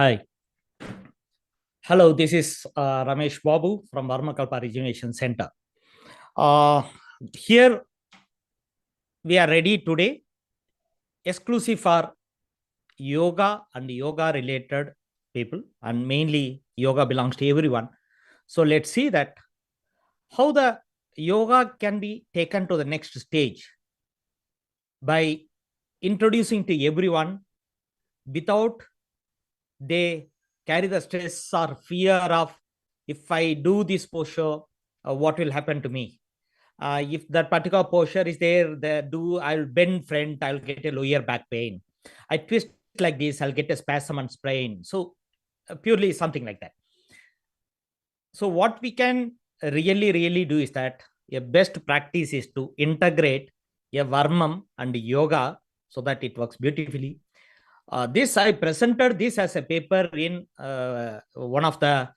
Hi. Hello, this is Ramesh Babu from Varma Rejuvenation Center. Here we are ready today, exclusive for yoga and yoga related people, and mainly yoga belongs to everyone. So let's see that how the yoga can be taken to the next stage by introducing to everyone without they carry the stress or fear of, if I do this posture, what will happen to me? If that particular posture is there, I'll bend front, I'll get a lower back pain. I twist like this, I'll get a spasm and sprain. So purely something like that. So what we can really do is that a best practice is to integrate a Varmam and yoga so that it works beautifully. This I presented this as a paper in one of the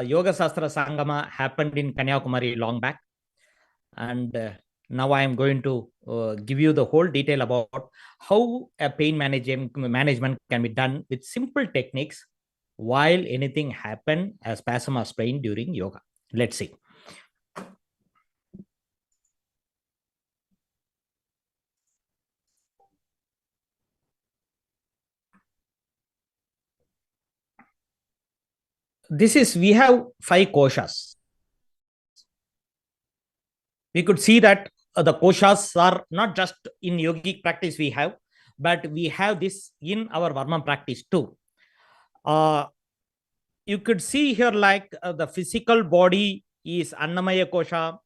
Yoga Sastra Sangama happened in Kanyakumari long back. And now I am going to give you the whole detail about how a pain management can be done with simple techniques while anything happen as spasm or sprain during yoga. Let's see. We have 5 koshas. We could see that the koshas are not just in yogic practice we have, but we have this in our Varmam practice too. You could see here like the physical body is Annamaya kosha,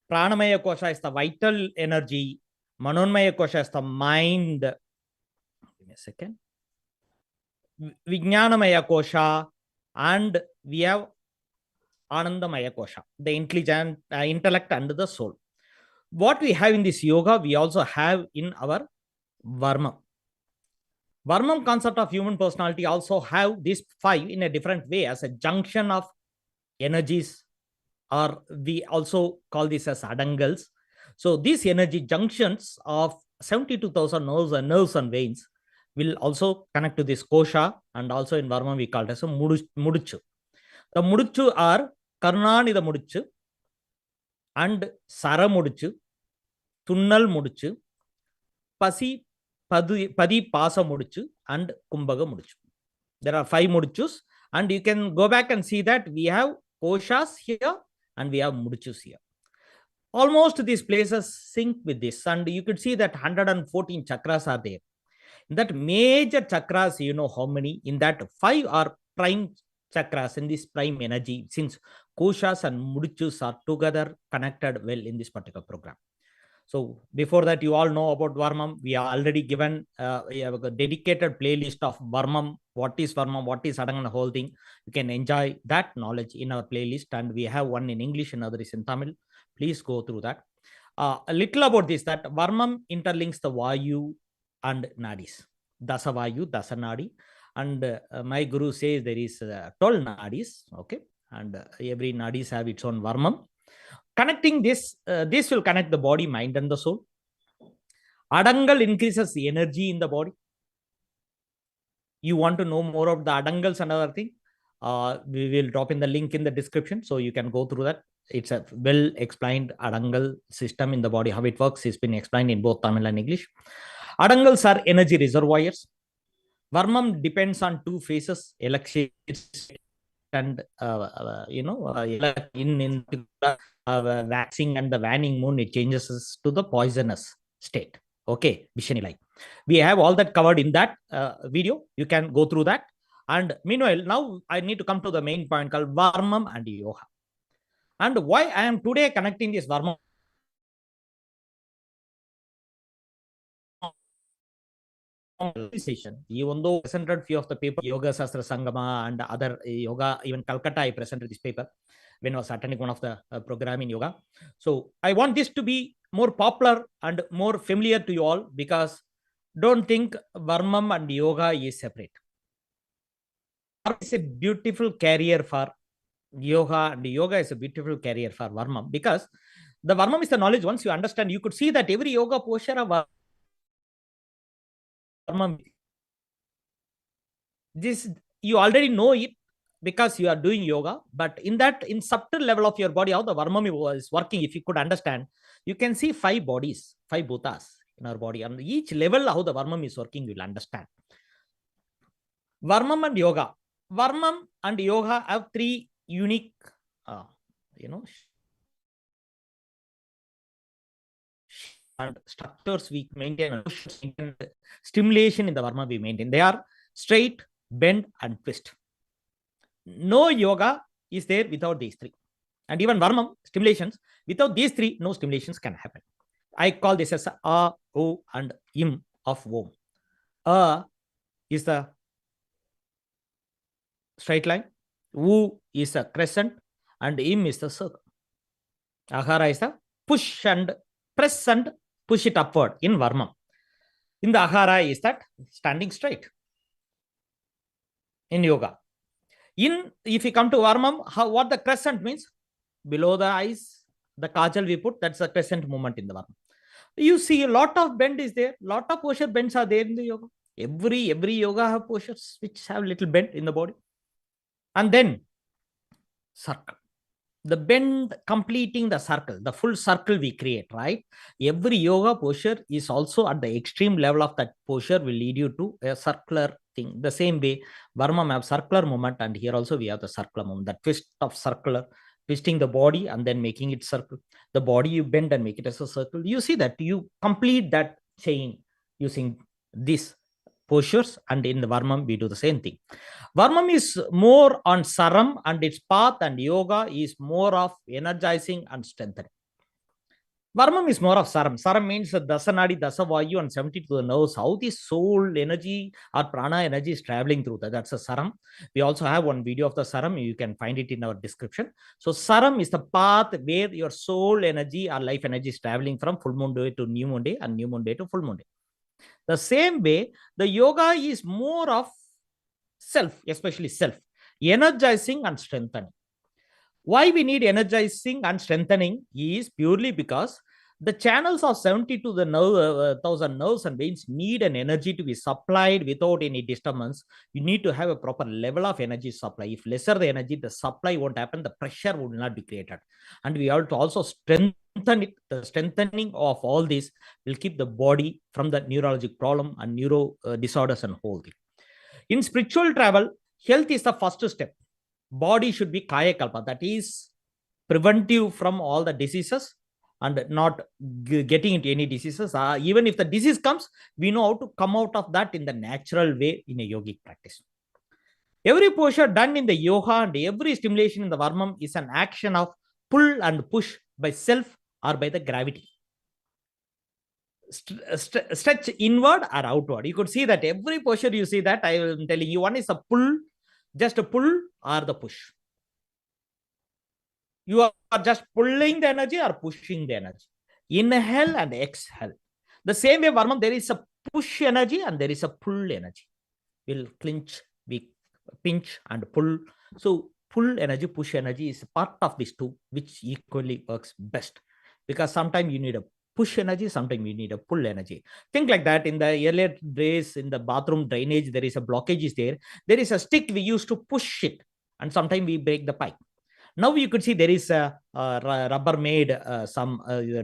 Pranamaya kosha is the vital energy, Manonmaya kosha is the mind. Give me a second. Vijnanamaya kosha, and we have Anandamaya kosha, the intelligent intellect and the soul. What we have in this yoga, we also have in our Varmam. Varmam concept of human personality also have these 5 in a different way as a junction of energies, or we also call this as Adangals. So these energy junctions of 72,000 nerves and veins will also connect to this kosha, and also in Varmam we call it as a muduchu. The muduchu are Karnanida muduchu and Sara muduchu, Tunnal muduchu, Pasi Padi Pasa muduchu, and Kumbaga muduchu. There are 5 muduchus, and you can go back and see that we have koshas here and we have muduchus here. Almost these places sync with this, and you could see that 114 chakras are there. In that major chakras, you know how many? In that 5 are prime chakras in this prime energy, since koshas and muduchus are together connected well in this particular program. So before that, you all know about Varmam. We are already given we have a dedicated playlist of Varmam. What is Varmam? What is Adangal? Whole thing. You can enjoy that knowledge in our playlist, and we have one in English, another is in Tamil. Please go through that. A little about this, that Varmam interlinks the Vayu and Nadis. Dasa Vayu, Dasa Nadi. And my guru says there is 12 Nadis. Okay. And every Nadis have its own Varmam. Connecting this, this will connect the body, mind, and the soul. Adangal increases the energy in the body. You want to know more of the Adangals and other thing? We will drop in the link in the description, so you can go through that. It's a well explained Adangal system in the body. How it works is been explained in both Tamil and English. Adangals are energy reservoirs. Varmam depends on 2 phases, elixir and in waxing and the waning moon, it changes to the poisonous state. Okay, Vishanilai. We have all that covered in that video. You can go through that. And meanwhile, now I need to come to the main point called Varmam and Yoga. And why I am today connecting this Varmam session, even though I presented few of the paper, Yoga Sastra Sangama and other yoga, even Calcutta, I presented this paper when I was attending one of the program in yoga. So I want this to be more popular and more familiar to you all, because don't think Varmam and yoga is separate. It's a beautiful carrier for yoga, and yoga is a beautiful carrier for Varmam, because the Varmam is the knowledge. Once you understand, you could see that every yoga posture of Varmam, this you already know it because you are doing yoga, but in subtle level of your body, how the Varmam is working, if you could understand, you can see 5 bodies, 5 bhutas in our body. On each level, how the Varmam is working, you'll understand. Varmam and yoga. Varmam and yoga have 3 unique, you know, and structures we maintain, and stimulation in the Varma we maintain. They are straight, bend, and twist. No yoga is there without these 3. And even Varmam stimulations, without these 3, no stimulations can happen. I call this as A, O, and Im of Om. A is the straight line, U is a crescent, and Im is the circle. Ahara is the push and press and push it upward in Varmam. In the Ahara is that standing straight in yoga. If you come to Varmam, what the crescent means? Below the eyes, the kajal we put, that's the crescent movement in the Varmam. You see a lot of bend is there, lot of posture bends are there in the yoga. Every yoga have postures which have little bend in the body. And then circle. The bend completing the circle, the full circle we create, right? Every yoga posture is also at the extreme level of that posture will lead you to a circular thing. The same way, Varmam have circular movement, and here also we have the circular movement, the twist of circular, twisting the body and then making it circle. The body you bend and make it as a circle. You see that you complete that chain using these postures, and in the Varmam we do the same thing. Varmam is more on Saram and its path, and yoga is more of energizing and strengthening. Varmam is more of Saram. Saram means Dasanadi, Dasavayu, and 70 to the nerves. How the soul energy or prana energy is traveling through that. That's a Saram. We also have one video of the Saram. You can find it in our description. So Saram is the path where your soul energy or life energy is traveling from full moon day to new moon day and new moon day to full moon day. The same way, the yoga is more of self, especially self, energizing and strengthening. Why we need energizing and strengthening is purely because the channels of 70 to the 1000 nerves and veins need an energy to be supplied without any disturbance. You need to have a proper level of energy supply. If lesser the energy, the supply won't happen, the pressure will not be created. And we have to also strengthen it. The strengthening of all this will keep the body from the neurologic problem and neuro disorders and whole thing. In spiritual travel, health is the first step. Body should be kaya kalpa, that is preventive from all the diseases and not getting into any diseases. Even if the disease comes, we know how to come out of that in the natural way in a yogic practice. Every posture done in the yoga and every stimulation in the Varmam is an action of pull and push by self or by the gravity. Stretch inward or outward. You could see that every posture you see that I am telling you, one is a pull, just a pull or the push. You are just pulling the energy or pushing the energy. Inhale and exhale. The same way, Varmam, there is a push energy and there is a pull energy. We'll clinch, we pinch and pull. So pull energy, push energy is part of these two, which equally works best. Because sometimes you need a push energy, sometimes you need a pull energy. Think like that. In the earlier days, in the bathroom drainage, there is a blockage is there. There is a stick we used to push it, and sometimes we break the pipe. Now you could see there is a rubber made some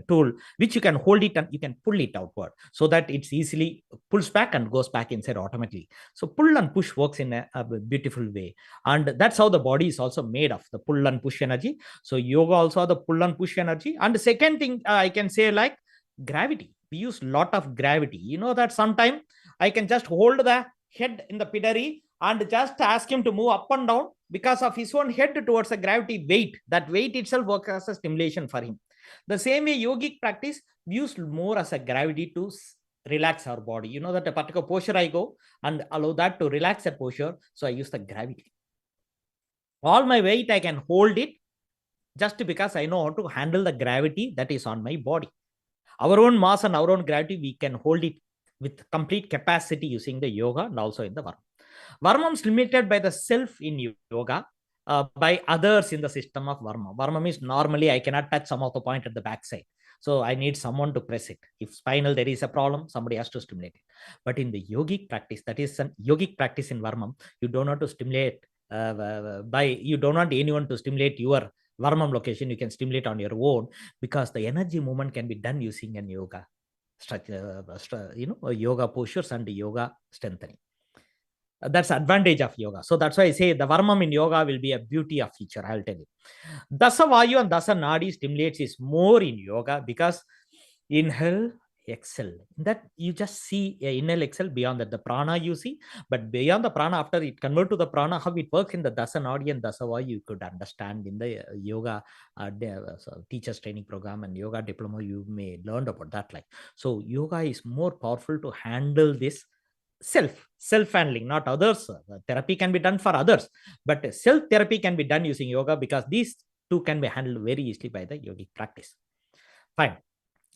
tool which you can hold it and you can pull it outward so that it's easily pulls back and goes back inside automatically. So pull and push works in a beautiful way, and that's how the body is also made of, the pull and push energy. So yoga also the pull and push energy. And the second thing I can say, like gravity, we use a lot of gravity. You know that sometimes I can just hold the head in the pidari and just ask him to move up and down because of his own head towards the gravity weight. That weight itself works as a stimulation for him. The same way yogic practice, we use more as a gravity to relax our body. You know that a particular posture I go and allow that to relax that posture. So I use the gravity. All my weight I can hold it just because I know how to handle the gravity that is on my body. Our own mass and our own gravity, we can hold it with complete capacity using the yoga and also in the Varmam. Varmam is limited by the self in yoga, by others in the system of Varmam. Varmam is normally I cannot touch some of the point at the backside. So I need someone to press it. If spinal there is a problem, somebody has to stimulate it. But in the yogic practice, that is an yogic practice in Varmam, you don't have to stimulate you don't want anyone to stimulate your Varmam location. You can stimulate on your own, because the energy movement can be done using an yoga structure, yoga postures and yoga strengthening. That's advantage of yoga. So that's why I say the Varmam in yoga will be a beauty of feature. I'll tell you. Dasa Vayu and Dasa Nadi stimulates is more in yoga, because inhale, exhale. That you just see inhale, exhale. Beyond that, the prana you see, but beyond the prana, after it convert to the prana, how it works in the Dasa Nadi and Dasa Vayu, you could understand in the yoga teachers training program and yoga diploma. You may learn about that. So, yoga is more powerful to handle this self handling, not others. Therapy can be done for others, but self therapy can be done using yoga, because these two can be handled very easily by the yogic practice. Fine.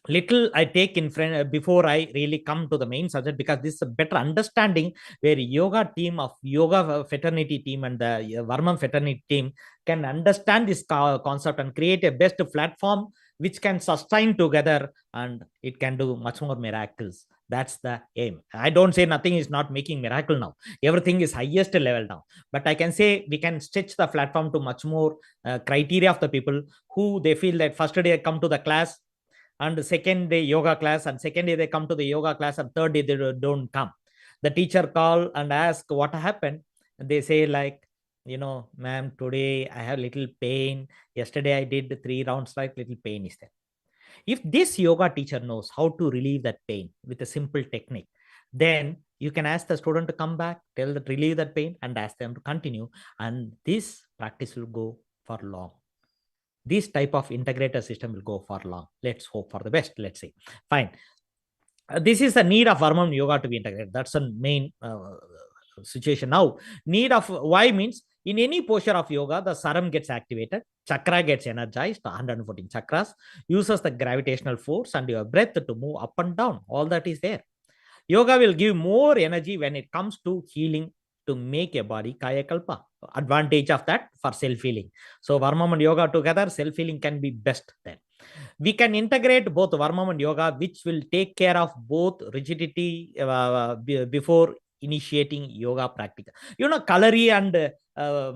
Little I take in front before I really come to the main subject, because this is a better understanding where yoga team of yoga fraternity team and the Varmam fraternity team can understand this concept and create a best platform which can sustain together, and it can do much more miracles. That's the aim. I don't say nothing is not making miracle now. Everything is highest level now. But I can say we can stretch the platform to much more criteria of the people who they feel that first day come to the class, and the second day yoga class, and second day they come to the yoga class, and third day they don't come. The teacher call and ask what happened. They say ma'am, today I have little pain. Yesterday I did 3 rounds, little pain is there. If this yoga teacher knows how to relieve that pain with a simple technique, then you can ask the student to come back, tell that relieve that pain, and ask them to continue. And this practice will go for long. This type of integrated system will go for long. Let's hope for the best. Let's say. Fine. This is the need of Varmam yoga to be integrated. That's the main situation. Now, need of why means in any posture of yoga, the Saram gets activated, chakra gets energized, 114 chakras, uses the gravitational force and your breath to move up and down. All that is there. Yoga will give more energy when it comes to healing, to make a body kaya kalpa. Advantage of that for self-healing. So Varmam and yoga together, self-healing can be best then. We can integrate both Varmam and yoga, which will take care of both rigidity before initiating yoga practice. Kalari and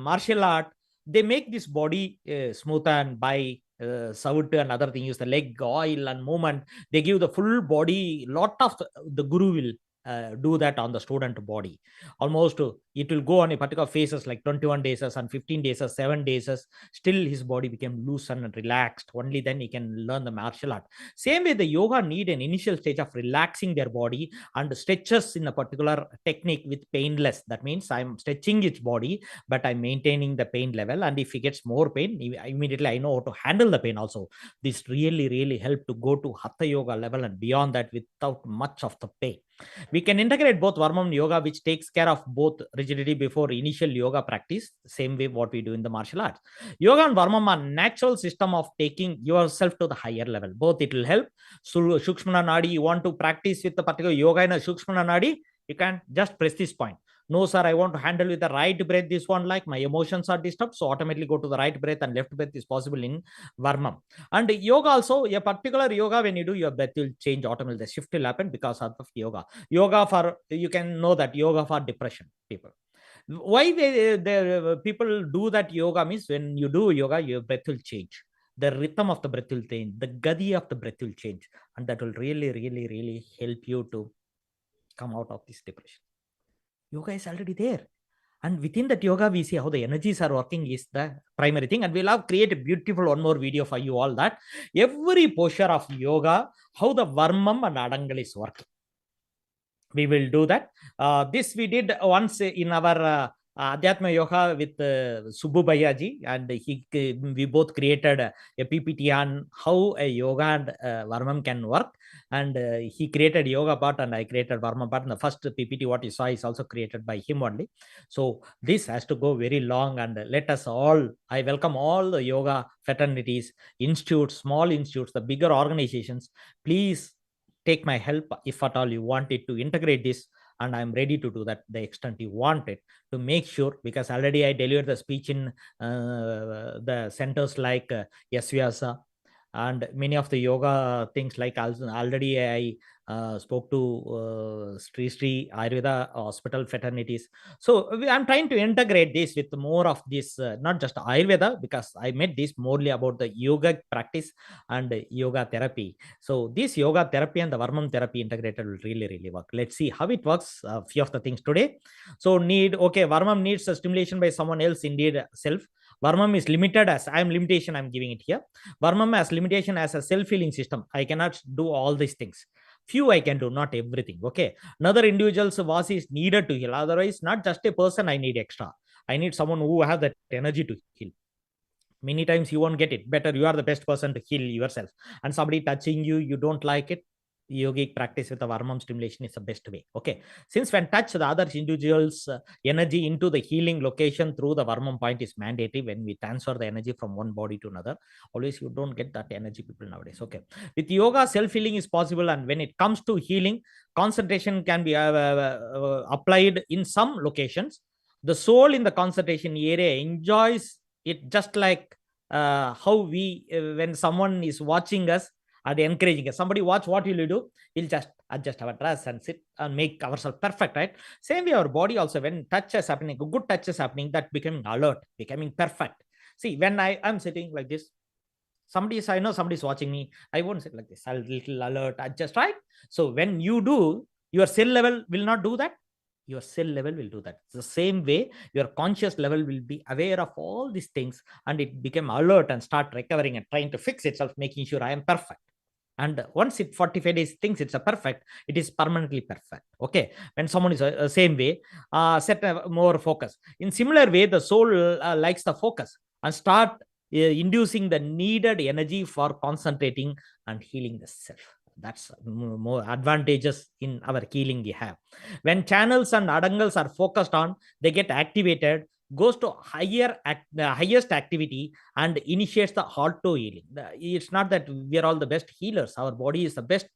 martial art, they make this body smooth, and by Saut and other things, the leg oil and movement, they give the full body. Lot of the guru will do that on the student body. Almost it will go on a particular phases like 21 days and 15 days, 7 days. Still his body became loosened and relaxed. Only then he can learn the martial art. Same way the yoga need an initial stage of relaxing their body and stretches in a particular technique with painless. That means I'm stretching its body, but I'm maintaining the pain level. And if he gets more pain, immediately I know how to handle the pain also. This really help to go to Hatha yoga level and beyond that without much of the pain. We can integrate both Varmam yoga, which takes care of both rigidity before initial yoga practice, same way what we do in the martial arts. Yoga and Varmam are natural system of taking yourself to the higher level. Both it will help. So Shukshmana Nadi, you want to practice with the particular yoga in a Shukshmana Nadi, you can just press this point. No, sir, I want to handle with the right breath. This one, like my emotions are disturbed. So automatically go to the right breath, and left breath is possible in Varmam. And yoga also, a particular yoga, when you do, your breath will change automatically. The shift will happen because of yoga. Yoga for, you can know that yoga for depression people. Why the people do that yoga means when you do yoga, your breath will change. The rhythm of the breath will change. The gadi of the breath will change. And that will really help you to come out of this depression. Yoga is already there. And within that yoga, we see how the energies are working is the primary thing. And we'll have create a beautiful one more video for you all that. Every posture of yoga, how the Varmam and Adangal is working. We will do that. This we did once in our Adhyatma Yoga with Subbu Bayaji, and we both created a PPT on how a yoga and Varmam can work. And he created yoga part and I created Varmam part. And the first PPT what you saw is also created by him only. So this has to go very long, and let us all, I welcome all the yoga fraternities, institutes, small institutes, the bigger organizations. Please take my help if at all you wanted to integrate this, and I'm ready to do that the extent you want it, to make sure, because already I delivered the speech in the centers like SVASA, And many of the yoga things, like already I spoke to Sri Ayurveda hospital fraternities. So I'm trying to integrate this with more of this, not just Ayurveda, because I made this morely about the yoga practice and yoga therapy. So this yoga therapy and the Varmam therapy integrated will really, really work. Let's see how it works. A few of the things today. So Varmam needs a stimulation by someone else, indeed self. Varmam is limited as I am limitation, I'm giving it here. Varmam has limitation as a self-healing system. I cannot do all these things. Few I can do, not everything. Okay. Another individual's Vasi is needed to heal. Otherwise, not just a person I need extra. I need someone who have that energy to heal. Many times you won't get it. Better you are the best person to heal yourself. And somebody touching you, you don't like it. Yogic practice with the Varmam stimulation is the best way. Okay. Since when touch the other individual's energy into the healing location through the Varmam point is mandatory when we transfer the energy from one body to another. Always you don't get that energy, people nowadays. Okay. With yoga, self-healing is possible. And when it comes to healing, concentration can be applied in some locations. The soul in the concentration area enjoys it, just like how we, when someone is watching us, and encouraging us. Somebody watch, what will you do? We'll just adjust our dress and sit and make ourselves perfect, right? Same way our body also, when touch is happening, good touch is happening, that becoming alert, becoming perfect. See, when I am sitting like this, I know somebody's watching me, I won't sit like this. I'll little alert, adjust, right? So when you do, your cell level will not do that. Your cell level will do that. It's the same way your conscious level will be aware of all these things, and it become alert and start recovering and trying to fix itself, making sure I am perfect. And once it 45 days thinks it's a perfect, it is permanently perfect. Okay. When someone is same way, set a more focus. In similar way, the soul likes the focus and start inducing the needed energy for concentrating and healing the self. That's more advantages in our healing we have. When channels and adangals are focused on, they get activated, goes to highest activity, and initiates the auto healing. It's not that we are all the best healers. Our body is the best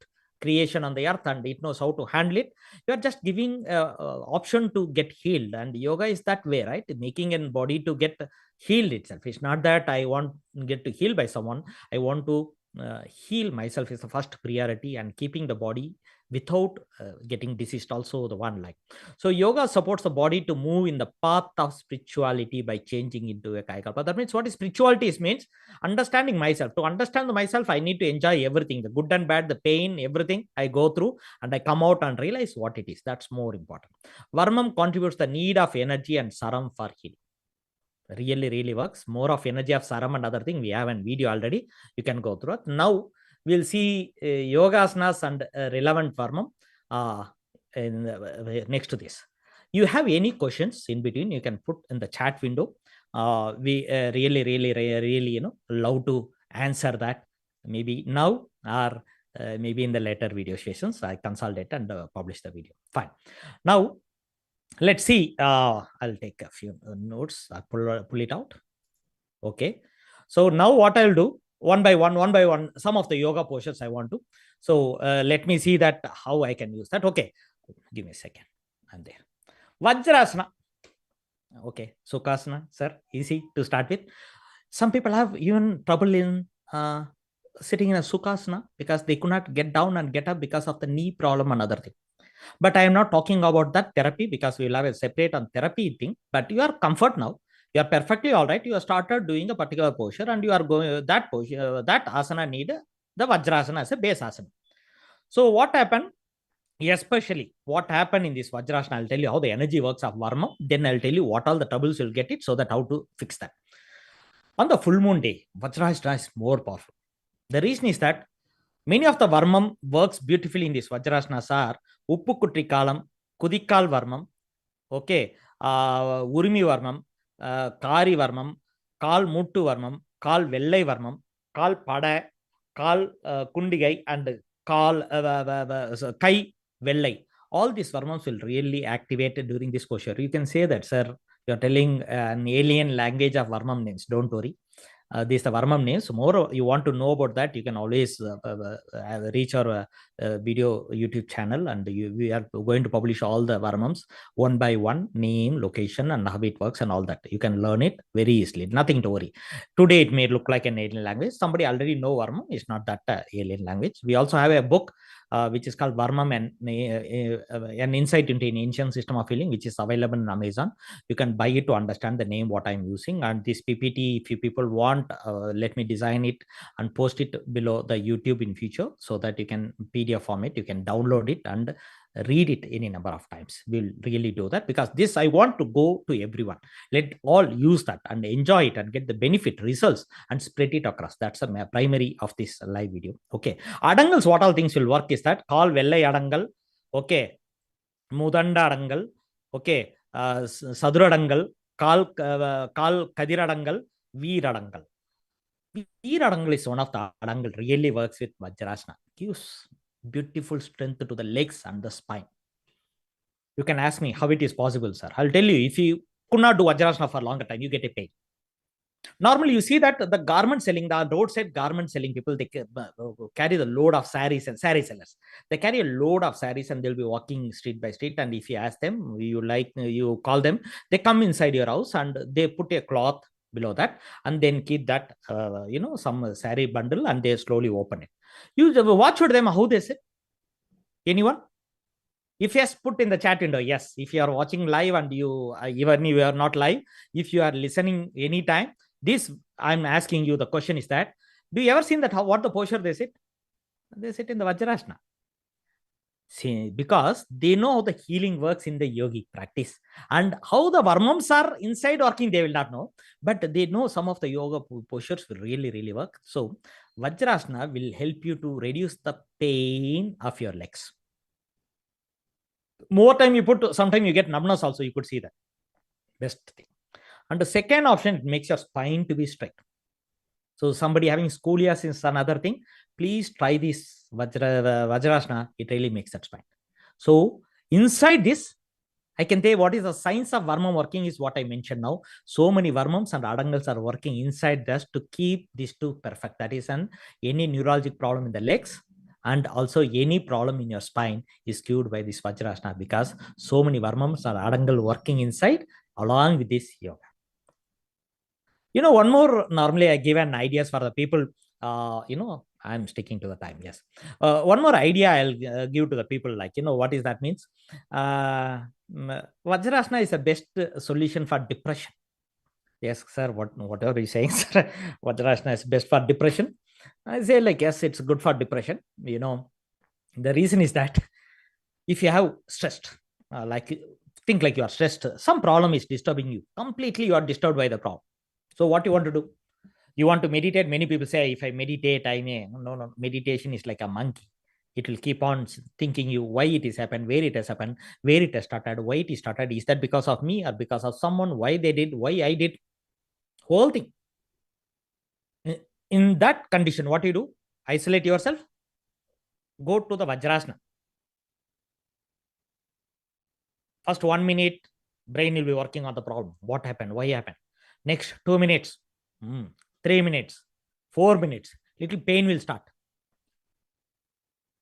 creation on the earth and it knows how to handle it. You are just giving option to get healed, and yoga is that way, right? Making a body to get healed itself. It's not that I want to get to heal by someone. I want to heal myself is the first priority, and keeping the body without getting diseased also the one, like. So yoga supports the body to move in the path of spirituality by changing into a kaya. That means what is spirituality is means understanding myself. To understand myself, I need to enjoy everything, the good and bad, the pain, everything I go through, and I come out and realize what it is. That's more important. Varmam contributes the need of energy and Saram for healing. Really, really works. More of energy of Saram and other thing we have in video already. You can go through it. Now we'll see Yogaasanas and relevant Varmam next to this. You have any questions in between, you can put in the chat window. We really love to answer that, maybe now or maybe in the later video sessions. I consolidate and publish the video. Fine. Now let's see. I'll take a few notes. I'll pull it out. Okay. So now what I'll do, one by one, some of the yoga postures I want to. So let me see that how I can use that. Okay. Give me a second. I'm there. Vajra Aasana. Okay. Sukhasana, sir. Easy to start with. Some people have even trouble in sitting in a Sukhasana because they could not get down and get up because of the knee problem and other thing. But I am not talking about that therapy because we will have a separate on therapy thing. But you are comfort now. You are perfectly all right. You have started doing a particular posture and you are going that posture, that asana need the Vajrasana as a base asana. So what happened? Especially what happened in this Vajrasana, I'll tell you how the energy works of Varma. Then I'll tell you what all the troubles you'll get it, so that how to fix that. On the full moon day, Vajrasana is more powerful. The reason is that many of the Varmam works beautifully in this Vajrasanas are Uppukutri Kalam, Kudikal Varmam, okay, Urumi Varmam, Kari Varmam, Kal Muttu Varmam, Kal Vellai Varmam, Kal Pada, Kal Kundigai, and Kal Kai Vellai. All these Varmams will really activate during this posture. You can say that, sir, you're telling an alien language of Varmam names. Don't worry. This is the Varmam name. So more you want to know about that, you can always reach our video YouTube channel, and we are going to publish all the Varmams one by one, name, location, and how it works and all that. You can learn it very easily. Nothing to worry. Today it may look like an alien language. Somebody already know Varmam. It's not that alien language. We also have a book which is called Varmam and an Insight into an Ancient System of Healing, which is available on Amazon. You can buy it to understand the name what I'm using. And this PPT, if you people want, let me design it and post it below the YouTube in future, so that you can PDF format, you can download it and read it any number of times. We'll really do that, because this I want to go to everyone. Let all use that and enjoy it and get the benefit results and spread it across. That's the primary of this live video. Okay, Adangals, what all things will work is that call Vellai Adangal, okay, Mudanda Adangal, okay, Saduradangal, call Kadiradangal, Veeradangal. Veeradangal is one of the Adangal really works with Vajrasana. Gives beautiful strength to the legs and the spine. You can ask me how it is possible, sir. I'll tell you, if you could not do Vajrasana for a longer time, you get a pain. Normally, you see that the garment selling, the roadside garment selling people, they carry the load of saris and sari sellers. They carry a load of saris and they'll be walking street by street. And if you ask them, you call them, they come inside your house and they put a cloth below that and then keep that, some sari bundle, and they slowly open it. You watch with them how they sit. Anyone? If yes, put in the chat window. Yes, if you are watching live and you even if you are not live, if you are listening anytime, this I'm asking you, the question is that, do you ever seen that what the posture they sit? They sit in the Vajrasana. See, because they know how the healing works in the yogic practice, and how the Varmams are inside working, they will not know, but they know some of the yoga postures will really work. So Vajrasana will help you to reduce the pain of your legs. More time you put, sometimes you get numbness also, you could see that. Best thing. And the second option, it makes your spine to be straight. So somebody having scoliosis is another thing. Please try this Vajrasana. It really makes that spine. So inside this, I can tell what is the science of Varmam working is what I mentioned now. So many Varmams and Adangals are working inside this to keep these two perfect. That is, any neurologic problem in the legs and also any problem in your spine is cured by this Vajrasana, because so many Varmams and Adangal working inside along with this yoga. One more, normally I give an ideas for the people, I'm sticking to the time. Yes. One more idea I'll give to the people, like, what is that means? Vajrasana is the best solution for depression. Yes, sir. Whatever you're saying, sir. Vajrasana is best for depression. I say, like, yes, it's good for depression. The reason is that if you have stressed, think like you are stressed, some problem is disturbing you. Completely you are disturbed by the problem. So what you want to do? You want to meditate. Many people say, if I meditate, I may. No. Meditation is like a monkey. It will keep on thinking you why it has happened, where it has happened, where it has started, why it is started. Is that because of me or because of someone? Why they did, why I did? Whole thing. In that condition, what you do? Isolate yourself. Go to the Vajrasana. First 1 minute, brain will be working on the problem. What happened? Why happened? Next 2 minutes, 3 minutes, 4 minutes, little pain will start.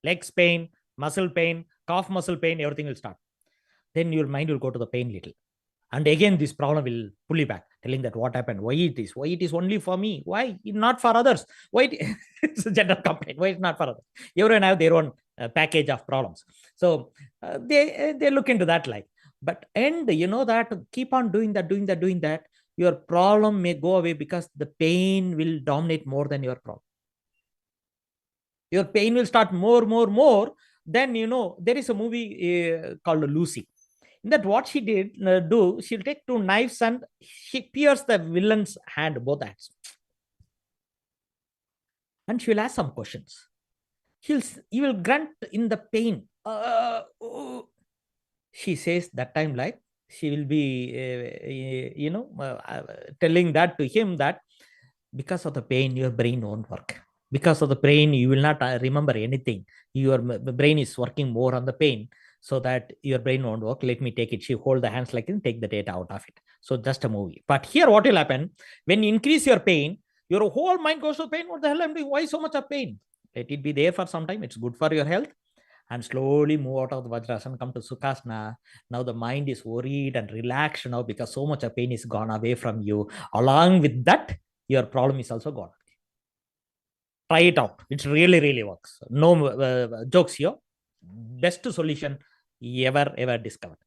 Legs pain, muscle pain, calf muscle pain, everything will start. Then your mind will go to the pain little. And again, this problem will pull you back, telling that what happened, why it is only for me, why not for others, why it's a general complaint, why it's not for others. Everyone have their own package of problems. So they look into that like, but that keep on doing that, your problem may go away, because the pain will dominate more than your problem. Your pain will start more. Then, there is a movie called Lucy. In that, what she did she'll take 2 knives and she pierces the villain's hand, both hands. And she will ask some questions. He will grunt in the pain. She says that time, like, she will be, telling that to him that because of the pain, your brain won't work. Because of the pain, you will not remember anything. Your brain is working more on the pain, so that your brain won't work. Let me take it. She hold the hands like and take the data out of it. So just a movie. But here, what will happen when you increase your pain? Your whole mind goes to pain. What the hell I'm doing? Why so much of pain? Let it be there for some time. It's good for your health. And slowly move out of the Vajra Asana, come to Sukhasana. Now the mind is worried and relaxed now because so much of pain is gone away from you. Along with that, your problem is also gone. Try it out. It really, really works. No jokes here. Best solution ever discovered.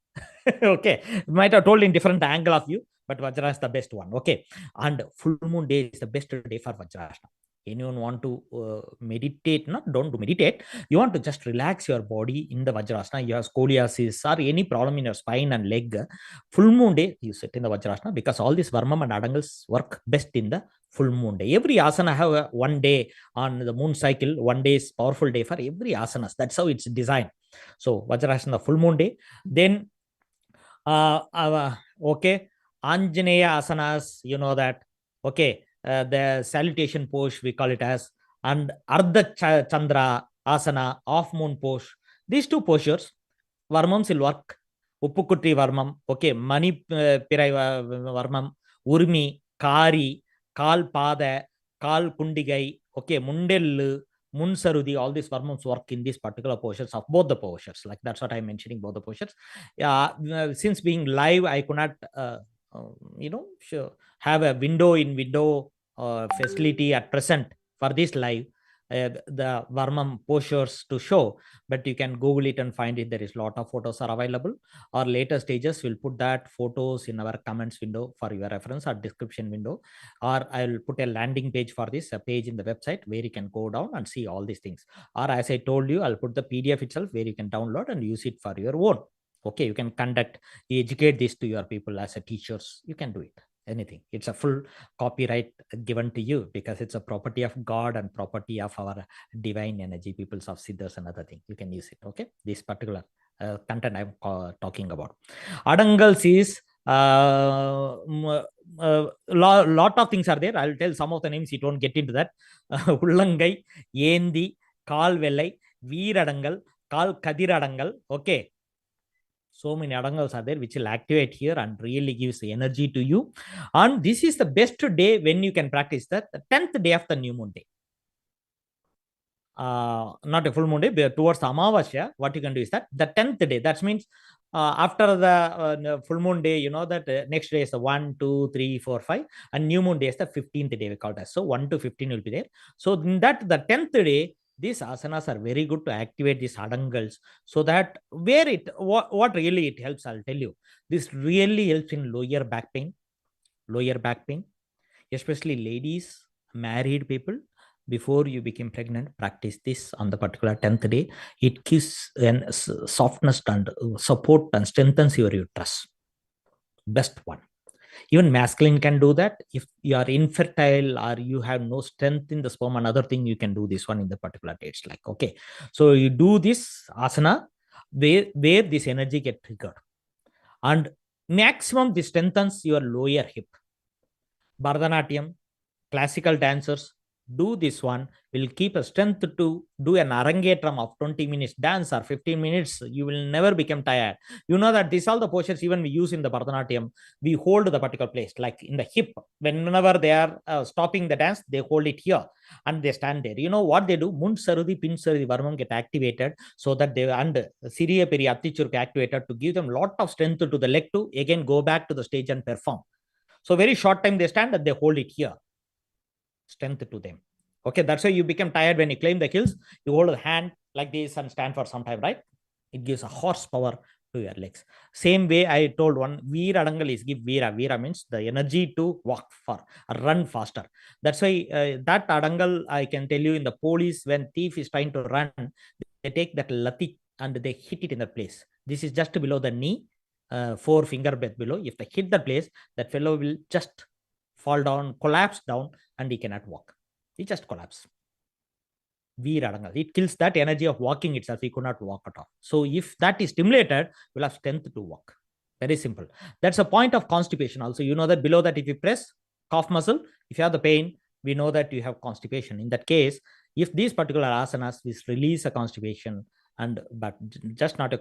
Okay. Might have told in different angle of you, but Vajra is the best one. Okay. And full moon day is the best day for Vajrasana. Anyone want to meditate? Don't do meditate. You want to just relax your body in the Vajrasana. You have scoliosis or any problem in your spine and leg. Full moon day, you sit in the Vajrasana because all these Varmam and Adangals work best in the full moon day. Every asana have one day on the moon cycle. One day is powerful day for every asanas. That's how it's designed. So Vajrasana full moon day. Then okay, ANJANEYA-ASANAS, you know that. Okay, the salutation pose, we call it as, and Ardha Chandra Asana, off moon pose. These two postures, Varmam will work. Uppukutri Varmam, okay, Mani Pirai Varmam, Urmi, Kari, Kal Pada, Kal Kundigai, okay, Mundellu, Munsarudi, all these Varmams work in these particular postures of both the postures. Like that's what I'm mentioning, both the postures. Since being live, I could not, have a window facility at present for this live. The Varmam postures to show, but you can Google it and find it. There is a lot of photos are available. Our later stages will put that photos in our comments window for your reference or description window, or I'll put a landing page for this, a page in the website where you can go down and see all these things. Or as I told you, I'll put the PDF itself where you can download and use it for your own. Okay, you can educate this to your people as a teachers. You can do it. Anything. It's a full copyright given to you because it's a property of God and property of our divine energy, peoples of siddhas and other thing. You can use it. Okay, this particular content I'm talking about. Adangals is lot of things are there. I'll tell some of the names. You don't get into that. Ullangai, Yendi, Kal Vellai, Veeradangal, Kal Kadiradangal. Okay, so many adangals are there which will activate here and really gives the energy to you. And this is the best day when you can practice that, the 10th day of the new moon day. Not a full moon day, but towards the Amavasya, what you can do is that the 10th day, that means after the full moon day, you know that next day is the 1, 2, 3, 4, 5, and new moon day is the 15th day, we call that. So 1 to 15 will be there. So in that, the 10th day, these asanas are very good to activate these adangals, so that where it what really it helps, I'll tell you. This really helps in lower back pain, especially ladies, married people. Before you become pregnant, practice this on the particular 10th day. It gives an softness and support and strengthens your uterus. Best one. Even masculine can do that. If you are infertile or you have no strength in the sperm, another thing, you can do this one in the particular dates. Like, okay, so you do this asana where this energy get triggered, and maximum this strengthens your lower hip. Bharatanatyam, classical dancers do this one, will keep a strength to do an arangetram of 20 minutes dance or 15 minutes. You will never become tired. You know that these are the postures even we use in the Bharatanatyam. We hold the particular place, like in the hip. Whenever they are stopping the dance, they hold it here and they stand there. You know what they do? Mund Sarudi, Pin Sarudi, Varmam get activated so that they, and Siriya Peri Attichur activated to give them a lot of strength to the leg to again go back to the stage and perform. So very short time they stand and they hold it here. Strength to them. Okay, that's why you become tired when you climb the hills. You hold the hand like this and stand for some time, right? It gives a horsepower to your legs. Same way I told one, Veera Adangal is give Veera. Veera means the energy to walk for, run faster. That's why that Adangal, I can tell you, in the police, when thief is trying to run, they take that lati and they hit it in the place. This is just below the knee, 4 finger breadth below. If they hit the place, that fellow will just fall down, collapse down, and he cannot walk. He just collapse. It kills that energy of walking itself. He could not walk at all. So if that is stimulated, we'll have strength to walk. Very simple. That's a point of constipation. Also, you know that below that, if you press calf muscle, if you have the pain, we know that you have constipation. In that case, if these particular asanas will release a constipation But just not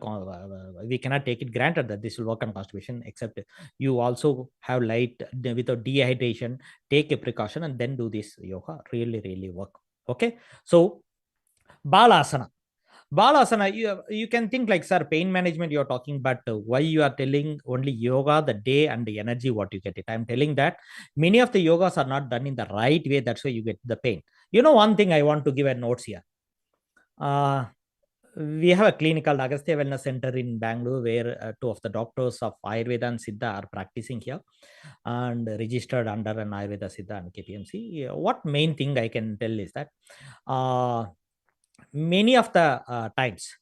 we cannot take it granted that this will work on constipation, except you also have light without dehydration, take a precaution and then do this yoga. Really work. Okay, so Baala Asana. Baala Asana, you can think like, sir, pain management you're talking, but why you are telling only yoga, the day and the energy, what you get it? I'm telling that many of the yogas are not done in the right way. That's why you get the pain. One thing I want to give a notes here. We have a clinic called Agastya Wellness Center in Bangalore, where two of the doctors of Ayurveda and Siddha are practicing here and registered under an Ayurveda, Siddha and KPMC. What main thing I can tell is that many of the times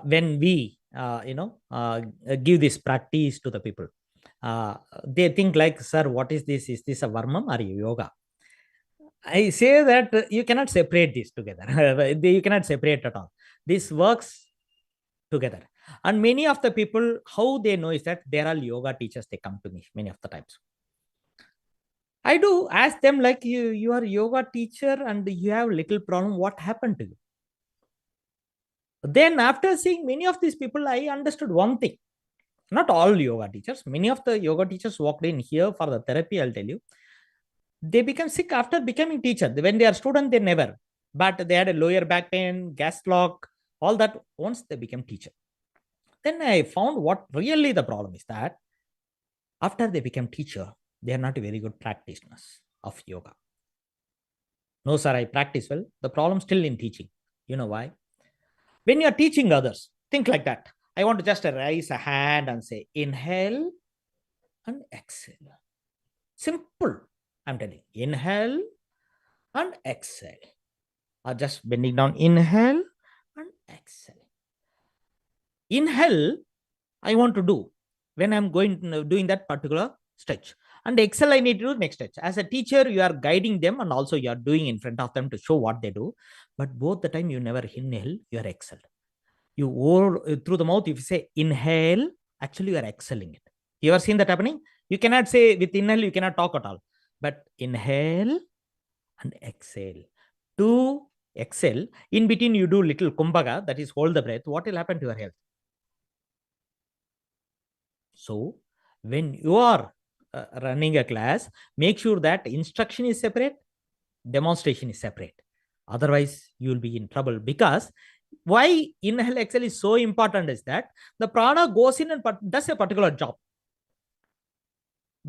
when we give this practice to the people, they think like, sir, what is this? Is this a Varmam or yoga? I say that you cannot separate this together. You cannot separate at all. This works together. And many of the people, how they know is that there are yoga teachers, they come to me many of the times. I do ask them like, you are yoga teacher and you have little problem. What happened to you? Then after seeing many of these people, I understood one thing. Not all yoga teachers. Many of the yoga teachers walked in here for the therapy, I'll tell you. They become sick after becoming teacher. When they are student, they never. But they had a lower back pain, gas lock, all that once they become teacher. Then I found what really the problem is that after they become teacher, they are not a very good practitioners of yoga. No, sir, I practice well. The problem still in teaching. You know why? When you are teaching others, think like that. I want to just raise a hand and say, inhale and exhale. Simple. I'm telling you. Inhale and exhale. Or just bending down. Inhale and exhale. Inhale, I want to do when I'm doing that particular stretch. And exhale, I need to do next stretch. As a teacher, you are guiding them and also you are doing in front of them to show what they do. But both the time you never inhale, you are exhale. You all through the mouth, if you say inhale, actually you are exhaling it. You ever seen that happening? You cannot say with inhale, you cannot talk at all. But inhale and exhale. To exhale, in between you do little kumbhaga, that is hold the breath. What will happen to your health? So when you are running a class, make sure that instruction is separate, demonstration is separate. Otherwise, you will be in trouble. Because why inhale exhale is so important is that the prana goes in and does a particular job.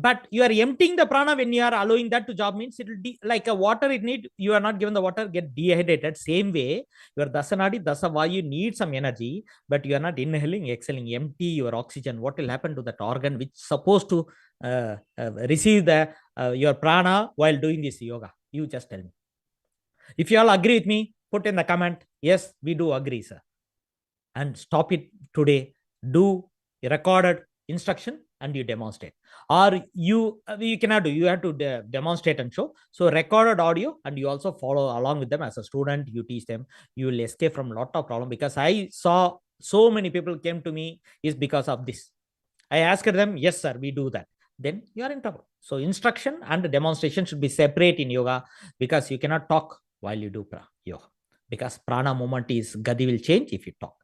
But you are emptying the prana when you are allowing that to job, means it will be like a water it need. You are not given the water, get dehydrated. Same way, your dasanadi, dasavayu need some energy, but you are not inhaling, exhaling, empty your oxygen. What will happen to that organ which is supposed to receive the your prana while doing this yoga? You just tell me. If you all agree with me, put in the comment. Yes, we do agree, sir. And stop it today. Do a recorded instruction and you demonstrate. Or you cannot do, you have to demonstrate and show. So recorded audio and you also follow along with them as a student. You teach them. You will escape from a lot of problem. Because I saw so many people came to me is because of this. I asked them, yes, sir, we do that. Then you are in trouble. So instruction and demonstration should be separate in yoga, because you cannot talk while you do yoga. Because prana movement is gadi will change if you talk.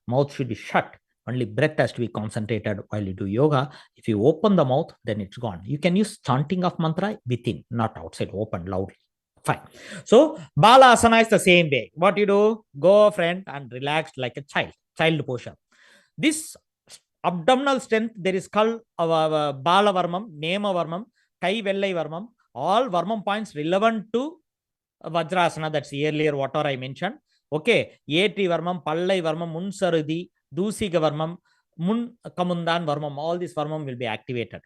Mouth should be shut. Only breath has to be concentrated while you do yoga. If you open the mouth, then it's gone. You can use chanting of mantra within, not outside, open loudly. Fine. So Baala Asana is the same way. What you do, go friend and relax like a child posture. This abdominal strength, there is called Baala Varmam, Nema Varmam, Kai Vellai Varmam, all Varmam points relevant to Vajra Aasana. That's earlier whatever I mentioned. Okay, Yetri Varmam, Pallai Varmam, Mun Sarudi, Dusiga Varmam, Mun Kamundan Varmam, all these Varmam will be activated.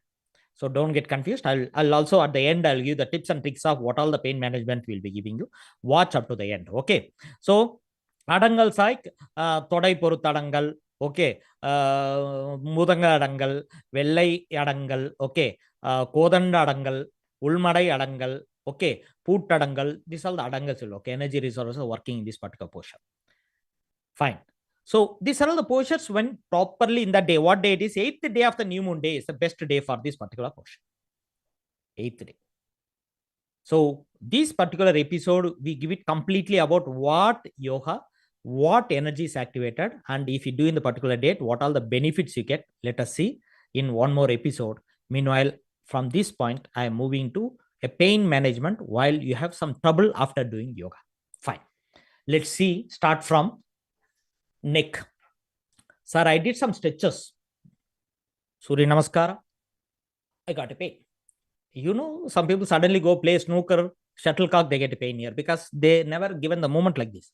So don't get confused. I'll also at the end, I'll give the tips and tricks of what all the pain management will be giving you. Watch up to the end. Okay. So Adangal Saik, Todai Porut Adangal, okay, Mudanga Adangal, Vellai Adangal, okay, Kodanda Adangal, Ulmadai Adangal, okay, Put Adangal, these all the Adangals will, okay, energy resources working in this particular portion. Fine. So these are all the postures when properly in that day. What day it is? 8th day of the new moon day is the best day for this particular portion. 8th day. So this particular episode, we give it completely about what yoga, what energy is activated, and if you do in the particular date, what all the benefits you get. Let us see in one more episode. Meanwhile, from this point, I am moving to a pain management while you have some trouble after doing yoga. Fine. Let's see, start from neck. Sir, I did some stretches. Surya Namaskara. I got a pain. Some people suddenly go play snooker, shuttlecock, they get a pain here because they never given the moment like this.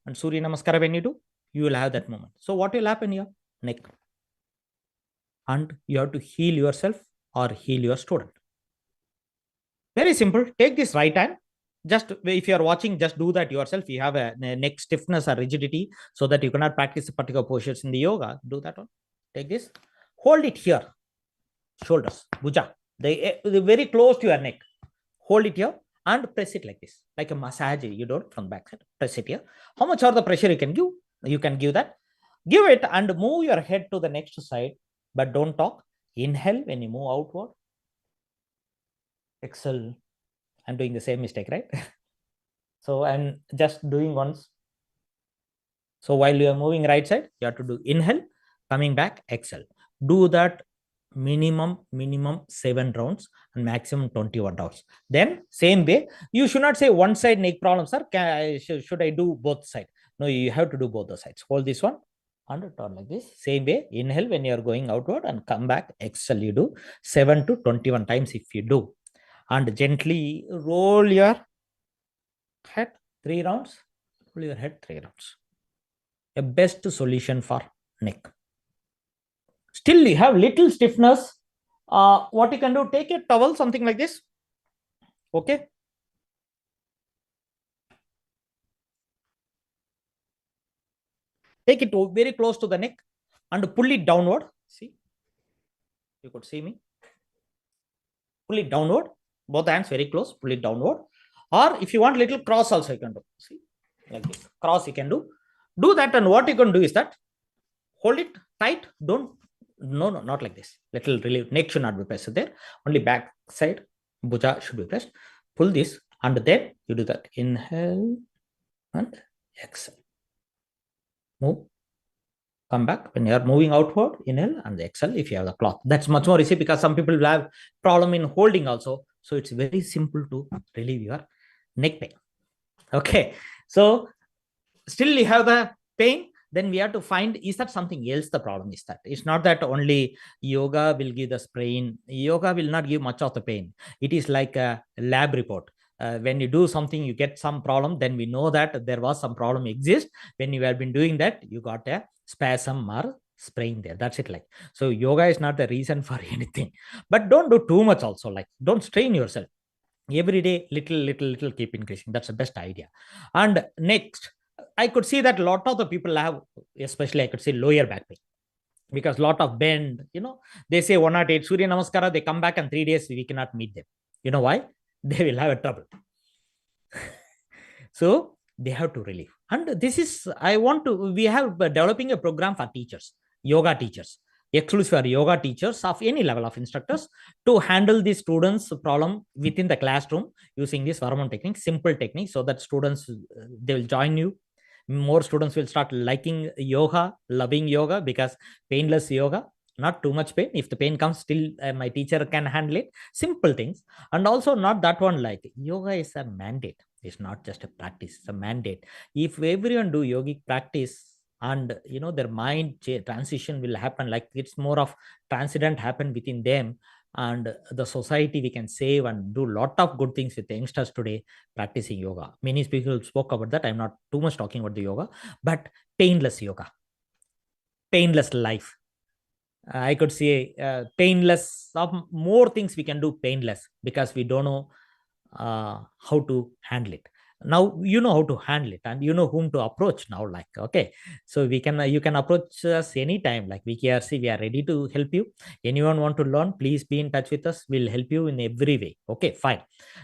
And Surya Namaskara, when you do, you will have that moment. So what will happen here? Neck. And you have to heal yourself or heal your student. Very simple. Take this right hand. Just if you are watching, just do that yourself. You have a neck stiffness or rigidity so that you cannot practice particular postures in the yoga. Do that one. Take this. Hold it here. Shoulders, bhuja. They very close to your neck. Hold it here and press it like this, like a massage. You don't from back side. Press it here. How much are the pressure you can give? You can give that. Give it and move your head to the next side, but don't talk. Inhale when you move outward. Exhale. I'm doing the same mistake, right? So I'm just doing once. So while you are moving right side, you have to do inhale, coming back, exhale. Do that minimum 7 rounds and maximum 21 rounds. Then same way, you should not say one side neck problem, sir. Should I do both sides? No, you have to do both the sides. Hold this one and turn like this. Same way, inhale when you are going outward and come back, exhale. You do 7 to 21 times if you do. And gently roll your head 3 rounds. Roll your head 3 rounds. A best solution for neck. Still you have little stiffness. What you can do, take a towel, something like this. Okay. Take it very close to the neck and pull it downward. See, you could see me. Pull it downward. Both hands very close. Pull it downward. Or if you want little cross also you can do. See, like this. Cross you can do. Do that, and what you can do is that hold it tight. Don't. No, not like this. Little relief. Neck should not be pressed there. Only back side. Bhuja should be pressed. Pull this, and then you do that. Inhale and exhale. Move. Come back. When you are moving outward, inhale and exhale if you have the cloth. That's much more easy because some people will have problem in holding also. So it's very simple to relieve your neck pain. Okay. So still you have the pain. Then we have to find, is that something else? The problem is that it's not that only yoga will give the pain. Yoga will not give much of the pain. It is like a lab report. When you do something, you get some problem, then we know that there was some problem exist. When you have been doing that, you got a spasm or sprain there. That's it. Like, so yoga is not the reason for anything, but don't do too much also. Like, don't strain yourself. Every day, little keep increasing. That's the best idea. And next, I could see that a lot of the people have, especially I could say lower back pain, because lot of bend, they say 108 Surya Namaskara, they come back and 3 days we cannot meet them. You know why? They will have a trouble. So they have to relieve. And this is, we have developing a program for teachers, yoga teachers, exclusive for yoga teachers of any level of instructors to handle the students' problem within the classroom using this Varmam technique, simple technique, so that students, they will join you. More students will start liking yoga, loving yoga, because painless yoga, not too much pain. If the pain comes, still my teacher can handle it. Simple things. And also not that one, like yoga is a mandate. It's not just a practice, it's a mandate. If everyone do yogic practice, and their mind transition will happen, like it's more of transcendent happen within them, and the society we can save and do a lot of good things with the youngsters today practicing yoga. Many people spoke about that. I'm not too much talking about the yoga, but painless yoga, painless life. I could say painless. Some more things we can do painless, because we don't know how to handle it. Now you know how to handle it, and you know whom to approach now. Like, okay, so we can you can approach us anytime. Like VKRC, we are ready to help you. Anyone want to learn, please be in touch with us. We'll help you in every way. Okay, fine.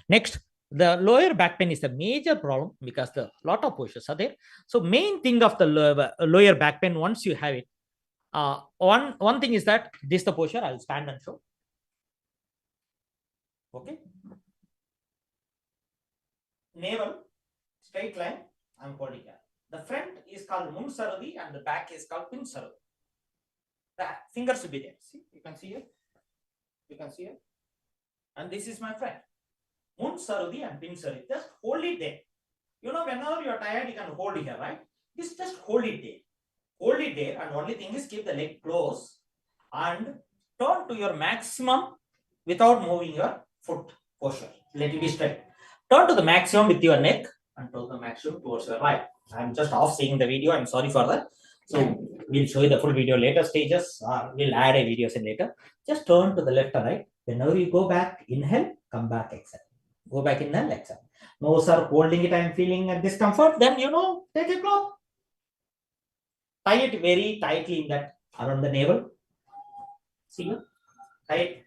Next, the lower back pain is a major problem because the lot of postures are there. So main thing of the lower back pain, once you have it, one thing is that this the posture. I'll stand and show. Okay. Navel straight line. I'm holding here. The front is called Mun Sarudi and the back is called Pin Sarudi. The fingers will be there. See, you can see here. You can see here. And this is my friend. Mun Sarudi and Pin Sarudi. Just hold it there. You know, whenever you are tired, you can hold it here, right? Just hold it there. Hold it there, and only thing is keep the leg close and turn to your maximum without moving your foot posture. Let it be straight. Turn to the maximum with your neck and turn the maximum towards your right. I'm just off seeing the video. I'm sorry for that. So we'll show you the full video later stages. We'll add a video in later. Just turn to the left or right. Whenever you go back, inhale, come back, exhale. Go back, inhale, exhale. No, sir, holding it, I'm feeling a discomfort. Then, take a cloth. Tie it very tightly in that around the navel. See here? Tie it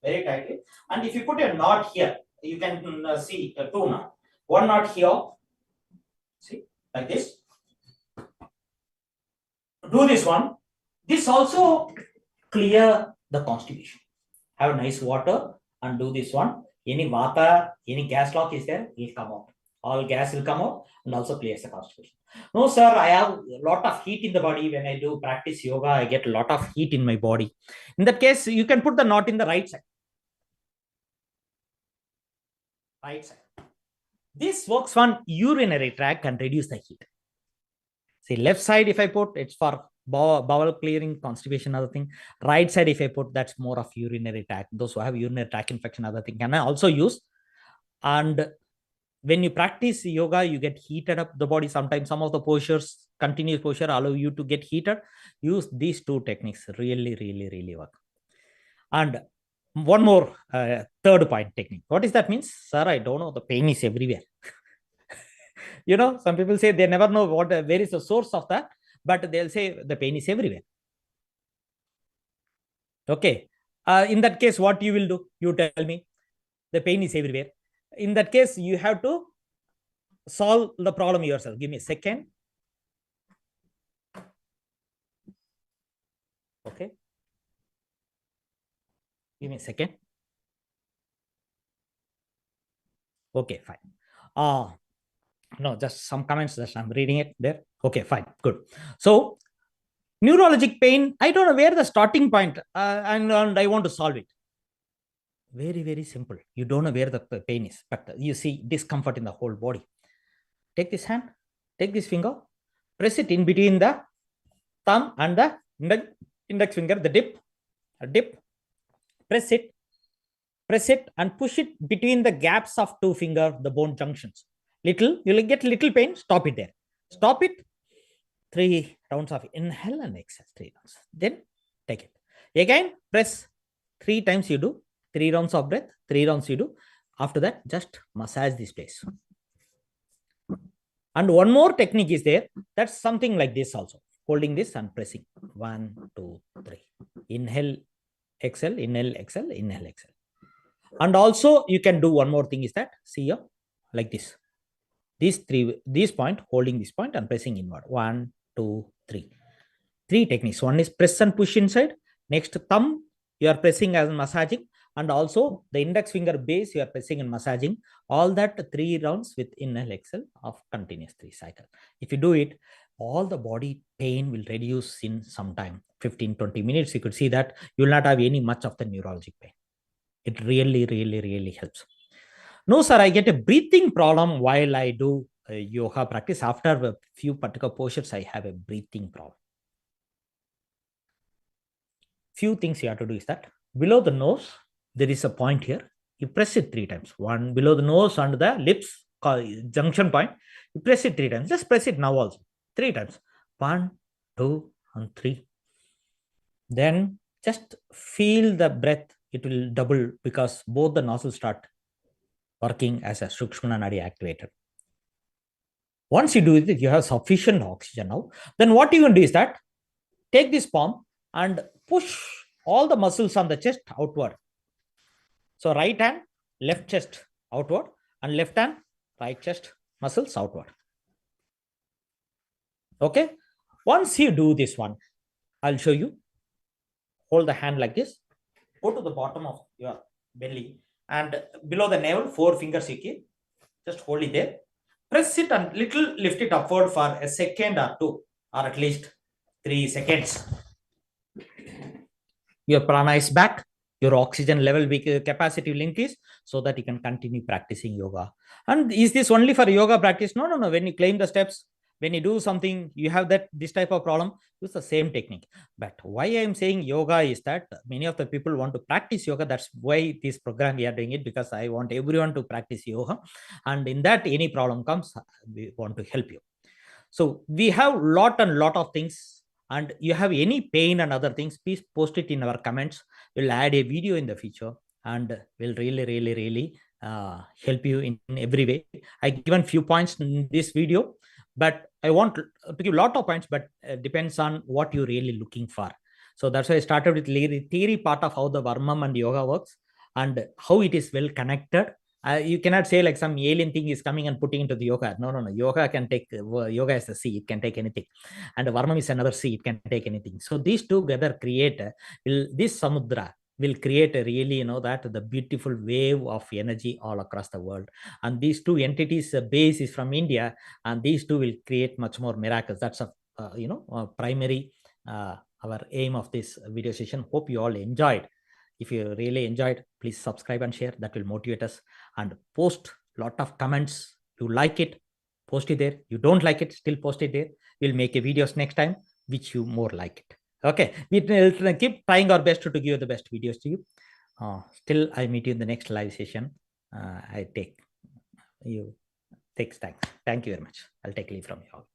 very tightly. And if you put a knot here, you can see two knots. One knot here. See, like this. Do this one. This also clear the constipation. Have nice water and do this one. Any vata, any gas lock is there, will come out. All gas will come out and also clears the constipation. No, sir, I have a lot of heat in the body. When I do practice yoga, I get a lot of heat in my body. In that case, you can put the knot in the right side. Right side. This works on urinary tract and reduce the heat. See, left side, if I put, it's for bowel clearing, constipation, other thing. Right side, if I put, that's more of urinary tract. Those who have urinary tract infection, other thing, can I also use. And when you practice yoga, you get heated up the body. Sometimes some of the postures, continuous posture, allow you to get heated. Use these two techniques. Really, really, really work. And one more third point technique. What is that means? Sir, I don't know. The pain is everywhere. Some people say they never know where is the source of that, but they'll say the pain is everywhere. Okay. In that case, what you will do? You tell me. The pain is everywhere. In that case, you have to solve the problem yourself. Give me a second. Okay. Give me a second. Okay, fine. No, just some comments that I'm reading it there. Okay, fine, good. So, neurologic pain, I don't know where the starting point, and I want to solve it. Very, very simple. You don't know where the pain is, but you see discomfort in the whole body. Take this hand, take this finger, press it in between the thumb and the index finger, the dip, press it and push it between the gaps of two finger, the bone junctions. Little, you'll get little pain, stop it there. Stop it. 3 rounds of inhale and exhale, 3 rounds. Then take it. Again, press 3 times you do. 3 rounds of breath, 3 rounds you do. After that, just massage this place. And one more technique is there. That's something like this also. Holding this and pressing. 1, 2, 3. Inhale, exhale, inhale, exhale, inhale, exhale. And also you can do one more thing is that, see here, like this. This point, holding this point and pressing inward. 1, 2, 3. 3 techniques. One is press and push inside. Next, thumb, you are pressing and massaging. And also the index finger base, you are pressing and massaging. All that 3 rounds with inhale, exhale of continuous 3 cycles. If you do it, all the body pain will reduce in some time. 15-20 minutes, you could see that you will not have any much of the neurologic pain. It really, really, really helps. No, sir, I get a breathing problem while I do yoga practice. After a few particular postures, I have a breathing problem. Few things you have to do is that below the nose, there is a point here. You press it 3 times. One below the nose and the lips, junction point. You press it 3 times. Just press it now also. 3 times. 1, 2, and 3. Then just feel the breath. It will double because both the nostrils start working as a Sukshmana Nadi activator. Once you do it, you have sufficient oxygen now. Then what you can do is that take this palm and push all the muscles on the chest outward. So right hand, left chest outward, and left hand, right chest muscles outward. Okay. Once you do this one, I'll show you. Hold the hand like this. Go to the bottom of your belly and below the navel, 4 fingers you keep. Just hold it there. Press it and little lift it upward for a second or two, or at least 3 seconds. Your prana is back, your oxygen level capacity will increase, so that you can continue practicing yoga. And is this only for yoga practice? No, no, no. When you climb the steps, when you do something, you have this type of problem, use the same technique. But why I am saying yoga is that many of the people want to practice yoga. That's why this program we are doing it, because I want everyone to practice yoga. And in that, any problem comes, we want to help you. So we have lot of things, and you have any pain and other things, please post it in our comments. We'll add a video in the future, and we'll really help you in every way. I given few points in this video, but I want to give a lot of points, but depends on what you're really looking for. So that's why I started with the theory part of how the Varmam and yoga works, and how it is well connected. You cannot say like some alien thing is coming and putting into the yoga. No, no, no. Yoga can take, yoga is a sea, it can take anything. And Varmam is another sea, it can take anything. So these two together create, this samudra will create a really, that the beautiful wave of energy all across the world. And these two entities, base is from India, and these two will create much more miracles. That's a primary, our aim of this video session. Hope you all enjoyed. If you really enjoyed, please subscribe and share. That will motivate us. And post lot of comments. You like it, post it there. You don't like it, still post it there. We'll make a videos next time which you more like it. Okay, we'll keep trying our best to give you the best videos to you. Still, I meet you in the next live session. I take you. Thanks. Thank you very much. I'll take leave from you all.